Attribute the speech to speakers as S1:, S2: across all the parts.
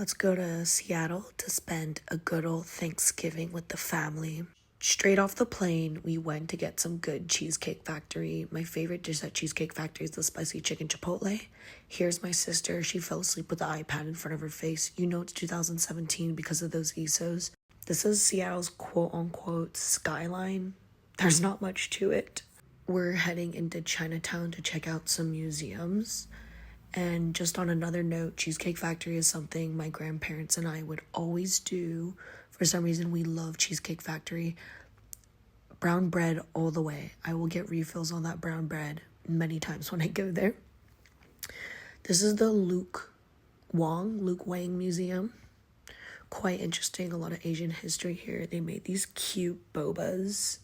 S1: Let's go to Seattle to spend a good old Thanksgiving with the family. Straight off the plane, we went to get some good Cheesecake Factory. My favorite dish at Cheesecake Factory is the spicy chicken chipotle. Here's my sister. She fell asleep with the iPad in front of her face. You know it's 2017 because of those ESOs. This is Seattle's quote-unquote skyline. There's not much to it. We're heading into Chinatown to check out some museums. And just on another note, Cheesecake Factory is something my grandparents and I would always do. For some reason, we love Cheesecake Factory. Brown bread all the way. I will get refills on that brown bread many times when I go there. This is the Luke Wang Museum. Quite interesting, a lot of Asian history here. They made these cute boba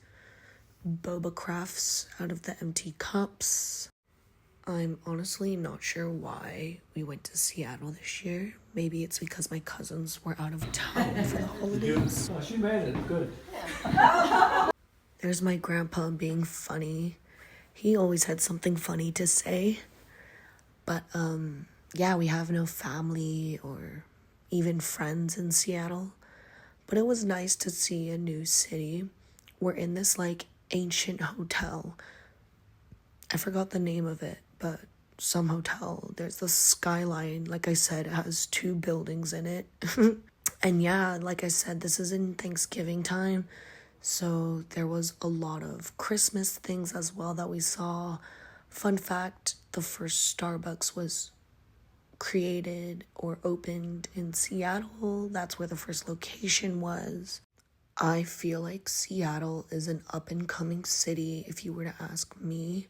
S1: crafts out of the empty cups. I'm honestly not sure why we went to Seattle this year. Maybe it's because my cousins were out of town for the holidays.
S2: Oh, she made it. Good.
S1: There's my grandpa being funny. He always had something funny to say. But, yeah, we have no family or even friends in Seattle. But it was nice to see a new city. We're in this, ancient hotel. I forgot the name of it, but some hotel. There's the skyline. Like I said, it has 2 buildings in it. And yeah, like I said, this is in Thanksgiving time. So there was a lot of Christmas things as well that we saw. Fun fact, the first Starbucks was created or opened in Seattle. That's where the first location was. I feel like Seattle is an up-and-coming city, if you were to ask me.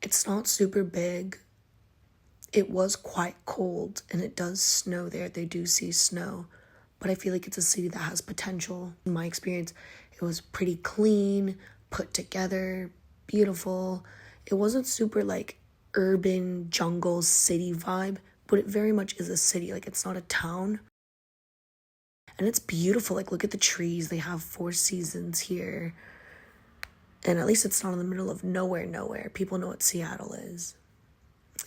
S1: It's not super big. It was quite cold, and it does snow there. They do see snow. But I feel like it's a city that has potential. In my experience, it was pretty clean, put together, beautiful. It wasn't super, urban, jungle, city vibe, but it very much is a city. It's not a town. And it's beautiful. Look at the trees. They have 4 seasons here. And at least it's not in the middle of nowhere. People know what Seattle is.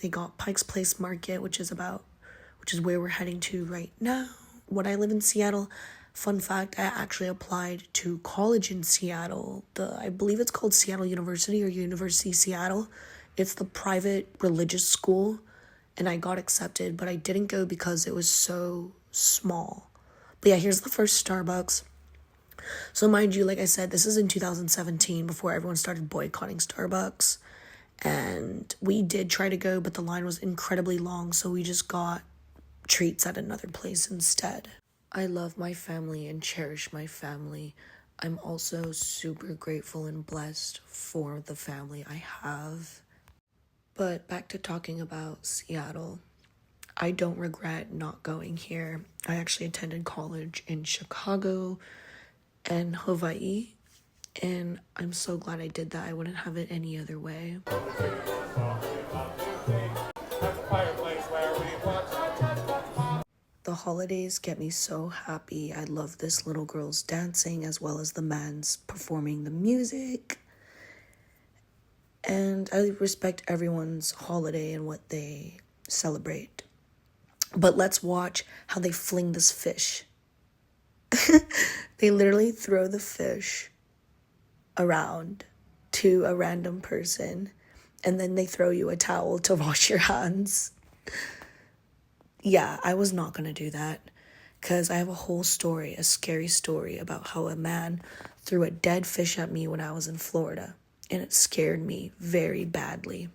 S1: They got Pike's Place Market, which is where we're heading to right now. When I live in Seattle, fun fact, I actually applied to college in Seattle. I believe it's called Seattle University or University Seattle. It's the private religious school. And I got accepted, but I didn't go because it was so small. But yeah, here's the first Starbucks. So mind you, like I said, this is in 2017 before everyone started boycotting Starbucks. And we did try to go, but the line was incredibly long, so we just got treats at another place instead. I love my family and cherish my family. I'm also super grateful and blessed for the family I have. But back to talking about Seattle. I don't regret not going here. I actually attended college in Chicago and Hawaii, and I'm so glad I did that. I wouldn't have it any other way. The holidays get me so happy. I love this little girl's dancing as well as the man's performing the music. And I respect everyone's holiday and what they celebrate. But let's watch how they fling this fish. They literally throw the fish around to a random person, and then they throw you a towel to wash your hands. Yeah, I was not going to do that because I have a whole story, a scary story about how a man threw a dead fish at me when I was in Florida, and it scared me very badly.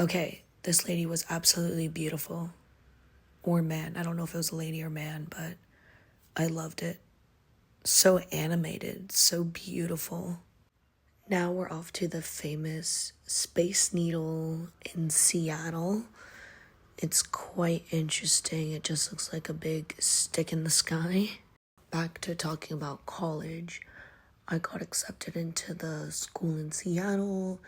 S1: Okay. This lady was absolutely beautiful. Or man. I don't know if it was a lady or man, but I loved it. So animated, so beautiful. Now we're off to the famous Space Needle in Seattle. It's quite interesting. It just looks like a big stick in the sky. Back to talking about college. I got accepted into the school in Seattle,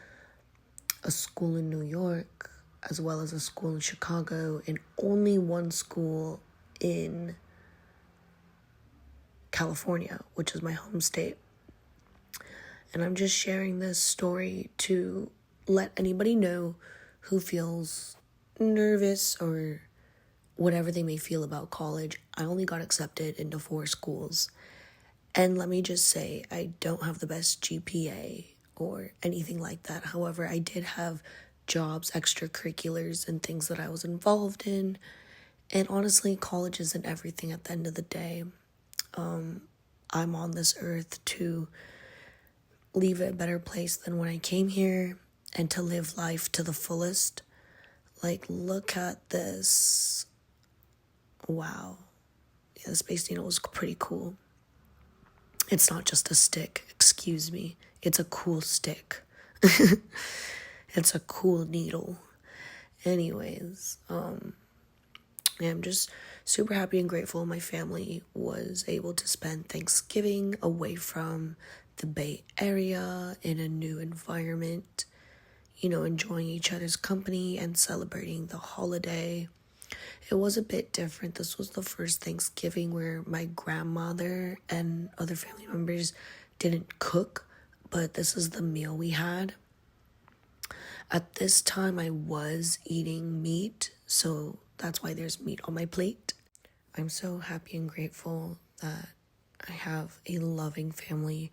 S1: a school in New York, as well as a school in Chicago, and only one school in California, which is my home state. And I'm just sharing this story to let anybody know who feels nervous or whatever they may feel about college, I only got accepted into 4 schools. And let me just say, I don't have the best GPA or anything like that. However, I did have jobs, extracurriculars, and things that I was involved in. And honestly, college isn't everything at the end of the day. I'm on this earth to leave it a better place than when I came here and to live life to the fullest. Like, look at this. Wow. Yeah, the Space Needle was pretty cool. It's not just a stick, excuse me. It's a cool stick. It's a cool needle. Anyways, yeah, I'm just super happy and grateful my family was able to spend Thanksgiving away from the Bay Area in a new environment, you know, enjoying each other's company and celebrating the holiday. It was a bit different. This was the first Thanksgiving where my grandmother and other family members didn't cook, but this is the meal we had. At this time, I was eating meat, so that's why there's meat on my plate. I'm so happy and grateful that I have a loving family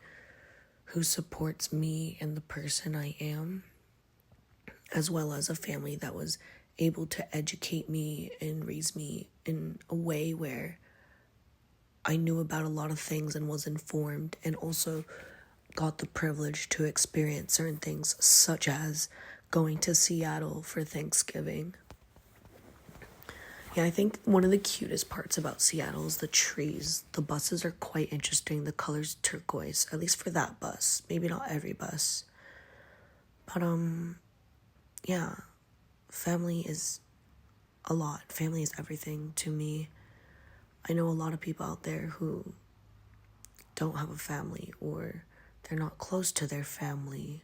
S1: who supports me and the person I am, as well as a family that was able to educate me and raise me in a way where I knew about a lot of things and was informed, and also got the privilege to experience certain things, such as going to Seattle for Thanksgiving. Yeah, I think one of the cutest parts about Seattle is the trees. The buses are quite interesting. The color's turquoise, at least for that bus. Maybe not every bus. But, yeah. Family is a lot. Family is everything to me. I know a lot of people out there who don't have a family, or they're not close to their family,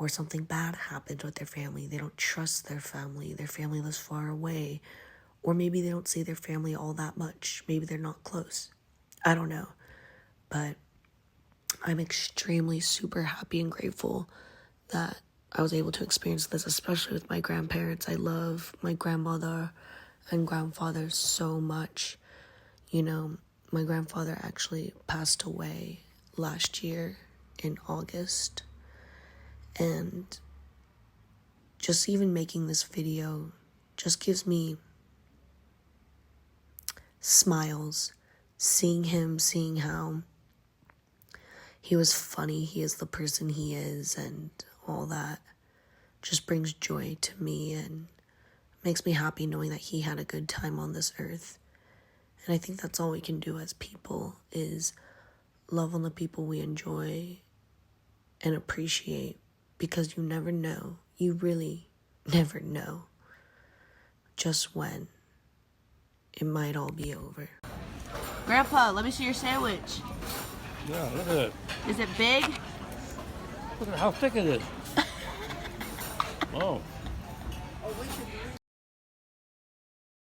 S1: or something bad happened with their family. They don't trust their family lives far away, or maybe they don't see their family all that much. Maybe they're not close. I don't know. But I'm extremely super happy and grateful that I was able to experience this, especially with my grandparents. I love my grandmother and grandfather so much. You know, my grandfather actually passed away last year in August. And just even making this video just gives me smiles. Seeing him, seeing how he was funny, he is the person he is, and all that just brings joy to me and makes me happy knowing that he had a good time on this earth. And I think that's all we can do as people, is love on the people we enjoy and appreciate, because you never know, you really never know just when it might all be over.
S2: Grandpa, let me see your sandwich.
S3: Yeah, look at it.
S2: Is it big?
S3: Look at how thick it is. Oh.